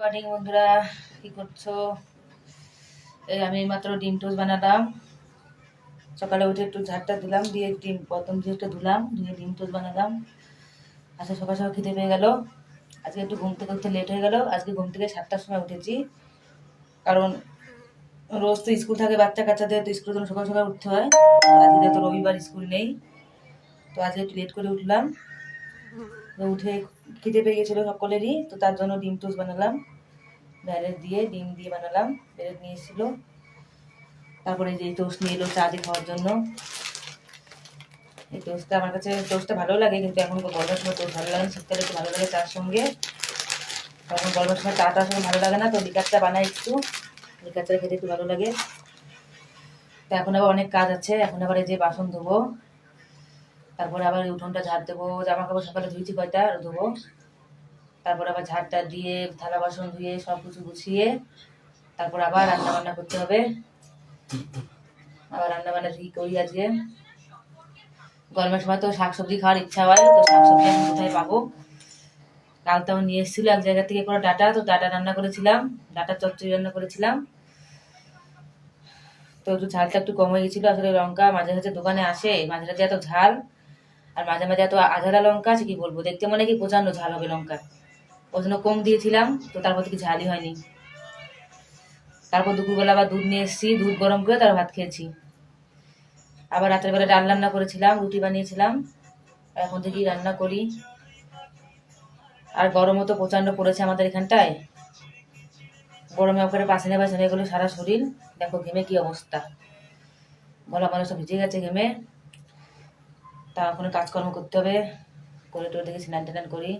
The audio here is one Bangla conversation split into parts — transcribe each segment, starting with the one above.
মর্নিং বন্ধুরা, কি করছো? এই আমি মাত্র ডিম টোস্ট বানালাম। সকালে উঠে একটু ঝাড়টা দিলাম, দিয়ে ডিম প্রথম দিয়ে একটু ধুলাম, দিয়ে ডিম টোস্ট বানালাম। আজকে সকাল সকাল খিদে পেয়ে গেল। আজকে একটু ঘুম থেকে উঠতে লেট হয়ে গেল। আজকে ঘুম থেকে 7টার সময় উঠেছি, কারণ রোজ তো স্কুল থাকে বাচ্চা কাচ্চাদের, তো স্কুলের জন্য সকাল সকাল উঠতে হয়। আজকে তো রবিবার স্কুল নেই, তো আজকে একটু লেট করে উঠলাম। তো উঠে খিদে পেয়ে গেছিলো সকলেরই, তো তার জন্য ডিম টোস্ট বানালাম। ব্যারেট দিয়ে ডিম দিয়ে বানালাম, ব্যারেট নিয়ে এসেছিলো। তারপরে যে টোস্ট নিয়ে এলো চা দিয়ে খাওয়ার জন্য। এই টোস্টটা আমার কাছে টোস্টটা ভালো লাগে, কিন্তু এখন গরমের সময় টোস্ট ভালো লাগে না, শীতকালে একটু ভালো লাগে চার সঙ্গে। এখন গরমের সময় চাটার সঙ্গে ভালো লাগে না, তো লিকার চা বানাই একটু। লিকার চা খেতে একটু ভালো লাগে। তো এখন আবার অনেক কাজ আছে, এখন আবার এই যে বাসন ধোবো, তারপরে আবার উঠোনটা ঝাড় দেবো, জামা কাপড় সকালে ধুয়েছি কয়টা ধোবো, তারপর আবার ঝাড়টা দিয়ে থালা বাসন ধুয়ে সব কিছু গুছিয়ে তারপর আবার রান্না বান্না করতে হবে। আবার রান্না বান্না কি করি আজকে, গরমের সময় তো শাকসবজি খাওয়ার ইচ্ছা হয়, তো শাকসবজি আমি কোথায় পাবো? কাল তো নিয়ে এসেছিল এক জায়গা থেকে করে ডাটা, তো ডাটা রান্না করেছিলাম, ডাটা চচ্চড়ি রান্না করেছিলাম। তো একটু ঝালটা একটু কম হয়ে গেছিলো। আসলে লঙ্কা মাঝে মাঝে দোকানে আসে, মাঝে মাঝে এত ঝাল, আর মাঝে মাঝে এত আঝালা লঙ্কা আছে, কি বলবো, দেখতে মনে কি প্রচন্ড ঝাল হবে লঙ্কা, ওই জন্য কম দিয়েছিলাম, তো তারপর থেকে ঝালই হয়নি। তারপর দুপুরবেলা আবার দুধ নিয়ে এসেছি, দুধ গরম করে তার ভাত খেয়েছি। আবার রাতের বেলা ডাল রান্না করেছিলাম, রুটি বানিয়েছিলাম। এখন থেকেই রান্না করি। আর গরমও তো প্রচন্ড পড়েছে আমাদের এখানটায়, গরমে ওখানে পাছানে পাছানে গেলো সারা শরীর। দেখো ঘেমে কি অবস্থা, গলা গলা সব ভিজে গেছে ঘেমে। তা এখন কাজকর্ম করতে হবে, করে টোরে দেখে স্নান টান করি।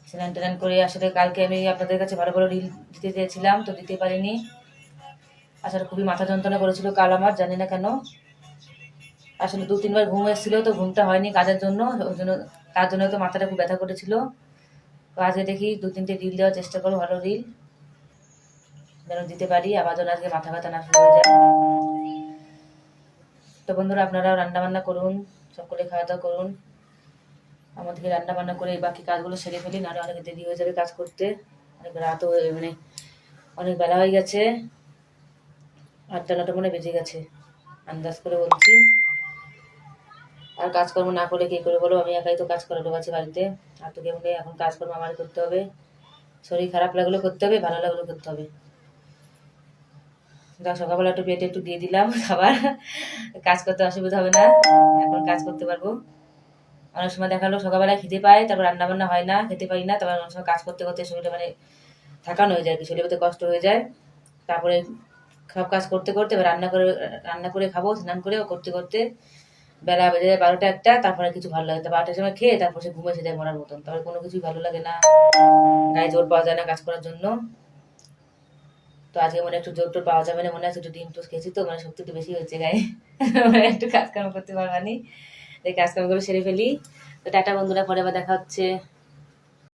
স্নান টান করে আসলে কালকে আমি আপনাদের কাছে ভালো ভালো রিল দিতে চেয়েছিলাম, তো দিতে পারিনি। আসলে খুবই মাথা যন্ত্রণা করেছিল কাল আমার, জানি না কেন। আসলে 2-3 বার ঘুম এসেছিল, তো ঘুমটা হয়নি কাজের জন্য, ওই জন্য তার জন্য তো মাথাটা খুব ব্যথা করেছিল। তো আজকে দেখি 2-3টে রিল দেওয়ার চেষ্টা করবো, ভালো রিল যেন দিতে পারি, আবার যেন আজকে মাথা ব্যথা না শুরু হয়ে যায়। তো বন্ধুরা, আপনারাও রান্না বান্না করুন, সকলে খাওয়া দাওয়া করুন। আমাদেরকে রান্না বান্না করে বাকি কাজগুলো সেরে ফেলি, নাহলে অনেক দেরি হয়ে যাবে কাজ করতে। অনেক রাতও মানে অনেক বেলা হয়ে গেছে, 8টা 9টা মনে বেজে গেছে, আন্দাজ করে বলছি। আর কাজকর্ম না করলে কে করে বলো, আমি একাই তো কাজ করে ঢোকাচ্ছি বাড়িতে, আর তো কেউ নেই। এখন কাজকর্ম আমার করতে হবে, শরীর খারাপ লাগলেও করতে হবে, ভালো লাগলেও করতে হবে। সকালবেলা একটু পেটে একটু দিয়ে দিলাম খাবার, কাজ করতে অসুবিধা হবে না, এখন কাজ করতে পারবো। অনেক সময় দেখালো সকালবেলায় খেতে পায়, তারপর রান্না বান্না হয় না, খেতে পারি না, তারপর অনেক সময় কাজ করতে করতে শরীরে মানে থাকানো হয়ে যায়, কি শরীরে কষ্ট হয়ে যায়। তারপরে সব কাজ করতে করতে এবার রান্না করে খাবো, স্নান করে করতে করতে বেলা বেজে যায় 12টা 1টা। তারপরে কিছু ভালো লাগে, তারপর 8টার সময় খেয়ে তারপর সে ঘুমে এসে যায় মরার মতন, তারপরে কোনো কিছুই ভালো লাগে না, গায়ে জোর পাওয়া যায় না কাজ করার জন্য। তো আজকে মনে একটু জোর টোর পাওয়া যাবে না, মনে আছে একটু ডিম টোস্ট খেয়েছি, তো মানে শক্তি একটু বেশি হয়েছে গায়ে, একটু কাজকর্ম করতে পারবানি, এই কাজকর্মগুলো সেরে ফেলি। তো টাটা বন্ধুরা, পরে আবার দেখা হচ্ছে।